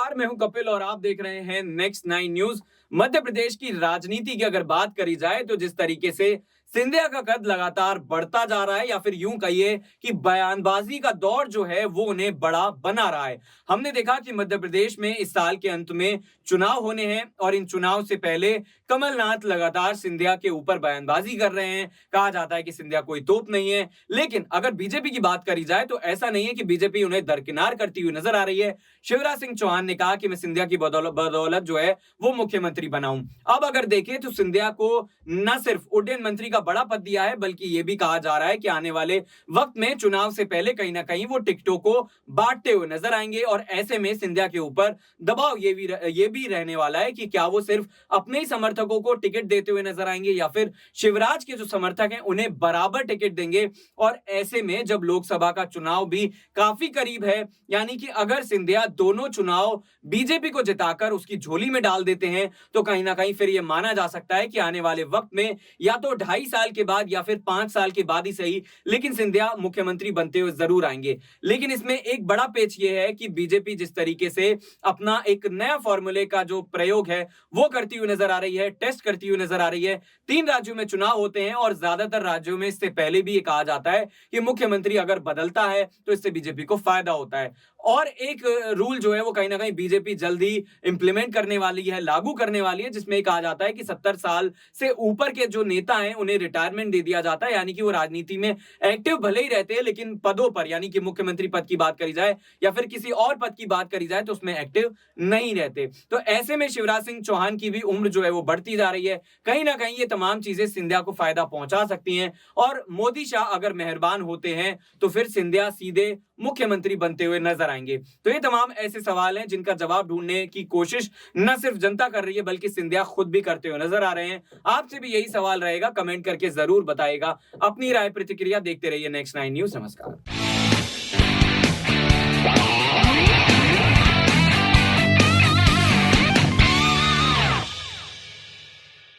नमस्कार, मैं हूं कपिल और आप देख रहे हैं next nine news. Madhya Pradesh की राजनीति की अगर बात करी जाए तो जिस तरीके से सिंधिया का कद लगातार बढ़ता जा रहा है या फिर यूं कहिए कि बयानबाजी का दौर जो है वो उन्हें बड़ा बना रहा है। हमने देखा कि मध्य प्रदेश में इस साल के अंत में चुनाव होने हैं और इन चुनाव से पहले कमलनाथ लगातार सिंधिया के ऊपर बयानबाजी कर रहे हैं। कहा जाता है कि सिंधिया कोई तोप नहीं है, लेकिन अगर बीजेपी की बात करी जाए तो ऐसा नहीं है कि बीजेपी उन्हें दरकिनार करती हुई नजर आ रही है। शिवराज सिंह चौहान ने कहा कि मैं सिंधिया की बदौलत जो है वो मुख्यमंत्री बनाऊं। अब अगर देखें तो सिंधिया को न सिर्फ उड्डयन मंत्री का बड़ा पद दिया है, बल्कि यह भी कहा जा रहा है कि आने वाले वक्त में चुनाव से पहले कहीं ना कहीं वो टिकटों को बांटते हुए नजर आएंगे। और ऐसे में सिंधिया के ऊपर दबाव ये भी रहने वाला है कि क्या वो सिर्फ अपने ही समर्थकों को टिकट देते हुए नजर आएंगे या फिर शिवराज के जो समर्थक हैं उन्हें बराबर टिकट देंगे। और ऐसे में जब लोकसभा का चुनाव भी काफी करीब है, यानी कि अगर सिंधिया दोनों चुनाव बीजेपी को जिताकर उसकी झोली में डाल देते हैं तो कहीं ना कहीं फिर यह माना जा सकता है कि आने वाले वक्त में या तो 2.5 साल के बाद या फिर 5 साल के बाद ही सही, लेकिन सिंधिया मुख्यमंत्री बनते हुए जरूर आएंगे। लेकिन इसमें एक बड़ा पेच यह है कि बीजेपी जिस तरीके से अपना एक नया फॉर्मूले का जो प्रयोग है वो करती हुई नजर आ रही है, टेस्ट करती हुई नजर आ रही है। 3 राज्यों में चुनाव होते हैं और ज्यादातर राज्यों में इससे पहले भी ये कहा जाता है कि मुख्यमंत्री अगर बदलता है तो इससे बीजेपी को फायदा होता है। और एक रूल जो है वो कहीं ना कहीं बीजेपी जल्दी इंप्लीमेंट करने वाली है, लागू करने वाली है, जिसमें कहा जाता है कि 70 साल से ऊपर के जो नेता हैं उन्हें रिटायरमेंट दे दिया जाता है, यानी कि वो राजनीति में एक्टिव भले ही रहते हैं लेकिन पदों पर, यानी कि मुख्यमंत्री पद की बात करी जाए या फिर किसी और पद की बात करी जाए तो उसमें एक्टिव नहीं रहते। तो ऐसे में शिवराज सिंह चौहान की भी उम्र जो है वो बढ़ती जा रही है। कहीं ना कहीं ये तमाम चीजें सिंधिया को फायदा पहुंचा सकती हैं और मोदी शाह अगर मेहरबान होते हैं तो फिर सिंधिया सीधे मुख्यमंत्री बनते हुए नजर आएंगे। तो ये तमाम ऐसे सवाल हैं जिनका जवाब ढूंढने की कोशिश न सिर्फ जनता कर रही है बल्कि सिंधिया खुद भी करते हुए नजर आ रहे हैं। आपसे भी यही सवाल रहेगा, कमेंट करके जरूर बताएगा अपनी राय प्रतिक्रिया। देखते रहिए नेक्स्ट नाइन न्यूज। नमस्कार।